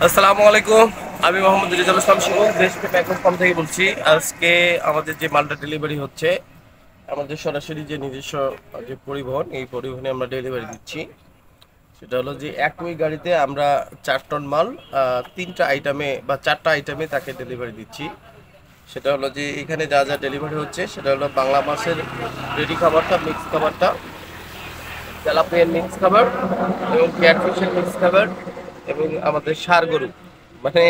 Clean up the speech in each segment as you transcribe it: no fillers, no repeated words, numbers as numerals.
আসসালামু আলাইকুম। আমি মোহাম্মদ রিজাল ইসলাম শিমুল, দেশপ্রেম এগ্রো ফার্ম থেকে বলছি। আজকে আমাদের যে মালটা ডেলিভারি হচ্ছে, আমাদের সরাসরি যে নিজস্ব যে পরিবহন, এই পরিবহনে আমরা ডেলিভারি দিচ্ছি। সেটা হলো যে একই গাড়িতে আমরা 4 টন মাল 3টা আইটেমে বা 4টা আইটেমে তাকে ডেলিভারি দিচ্ছি। সেটা হলো যে এখানে যা যা ডেলিভারি হচ্ছে সেটা হলো বাংলা মাছের রেডি খাবারটা, মিক্স খাবারটা, তেলাপিয়ার মিক্স খাবার এবং ক্যাটফিশের মিক্স খাবার এবং আমাদের ষাঁড় গরু। মানে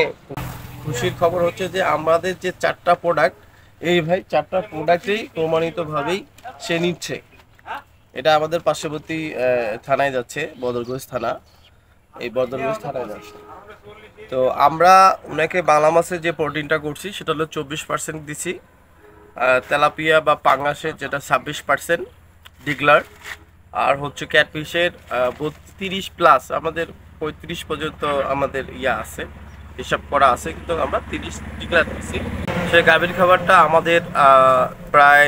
খুশির খবর হচ্ছে যে আমাদের যে 4টা প্রোডাক্ট, এই ভাই 4টা প্রোডাক্টেই প্রমাণিতভাবেই সে নিচ্ছে। এটা আমাদের পার্শ্ববর্তী থানায় যাচ্ছে, বদরগঞ্জ থানা। এই বদরগঞ্জ থানায় যাচ্ছে। তো আমরা ওনাকে বাংলা মাছের যে প্রোটিনটা করছি সেটা হলো 24% দিছি। তেলাপিয়া বা পাঙ্গাসের যেটা 26% ডিগলার, আর হচ্ছে ক্যাটফিশের 30+ আমাদের 35 পর্যন্ত আমাদের ইয়া আছে, হিসাব করা আছে, কিন্তু আমরা 30 ডিগলার দিচ্ছি। সেই গাভীর খাবারটা আমাদের প্রায়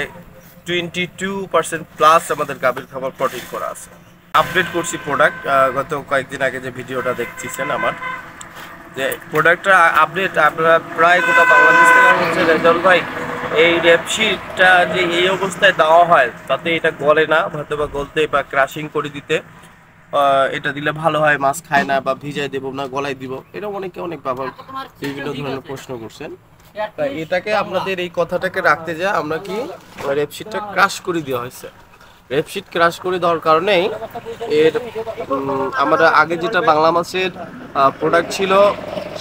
22% প্লাস আমাদের গাভীর খাবার প্রোটিন করা আছে। আপডেট করছি প্রোডাক্ট, গত কয়েকদিন আগে যে ভিডিওটা দেখতেছেন আমার, যে প্রোডাক্টটা আপডেট আপনারা প্রায় গোটা বাংলাদেশ থেকে হচ্ছে রেজাল্ট ভাই। এই রেপশিটটা যে এই অবস্থায় দেওয়া হয় তাতে এটা গলে না, হয়তো বা গলতে বা ক্রাশিং করে দিতে এটা দিলে ভালো হয়, মাছ খায় না বা ভিজাই দেবো না গলায় দিব, এটা অনেকে অনেক বাবা বিভিন্ন ধরনের প্রশ্ন করছেন। তা এটাকে আপনাদের এই কথাটাকে রাখতে যা আমরা কি রেপশিটটা ক্রাশ করে দেওয়া হয়েছে। রেপশিট ক্রাশ করে দেওয়ার কারণেই এর আমরা আগে যেটা বাংলা মাছের প্রোডাক্ট ছিল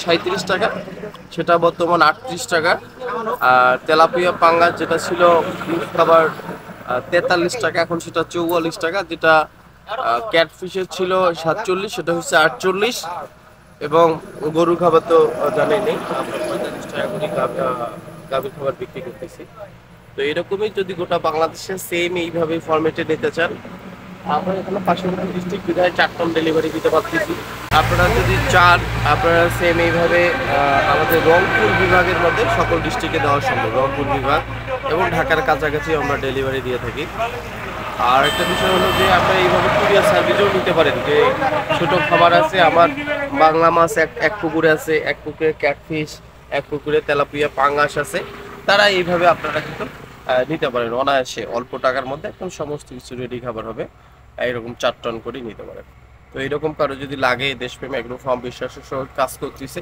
37 টাকা, সেটা বর্তমান 38 টাকা। আর তেলাপিয়া পাঙ্গাস যেটা ছিল খাবার 43 টাকা, এখন সেটা 44 টাকা। যেটা ক্যাটফিশের ছিল 47, সেটা হচ্ছে 48। এবং গরুর খাবার তো জানেনই, আমরা 45 টাকা করে গাভীর খাবার বিক্রি করতেছি। তো এরকমই যদি গোটা বাংলাদেশে সেম এইভাবে ফরম্যাটে নিতে চান, আমরা এখানে পার্শ্ববর্তী ডিস্ট্রিক্ট বিধায় 4 টন ডেলিভারি দিতে পারতেছি। আপনারা যদি চান, আপনারা সেম এইভাবে আমাদের রংপুর বিভাগের মধ্যে সকল ডিস্ট্রিক্টে দেওয়া সম্ভব। রংপুর বিভাগ এবং ঢাকার কাছাকাছি আমরা ডেলিভারি দিয়ে থাকি। আর একটা বিষয় হলো যে আপনারা এইভাবে কুরিয়ার সার্ভিসও নিতে পারেন। যে ছোট খাবার আছে আমার, বাংলা মাছ এক পুকুরে আছে, এক পুকুরে ক্যাটফিশ, এক পুকুরে তেলাপিয়া পাঙ্গাস আছে, তারা এইভাবে আপনারা কিন্তু নিতে পারেন অনায়াসে। অল্প টাকার মধ্যে একদম সমস্ত কিছু রেডি খাবার হবে, এইরকম 4 টন করে নিতে পারেন। তো এইরকম কারো যদি লাগে, দেশপ্রেম এগ্রো ফার্ম বিশ্বাসের সহ কাজ করতেছে।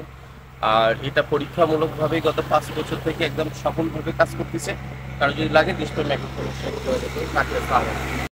আর এটা পরীক্ষামূলকভাবেই গত 5 বছর থেকে একদম সফলভাবে কাজ করতেছে। কারো যদি লাগে, দেশপ্রেম এগ্রো ফার্মের সাথে যোগাযোগ করুন।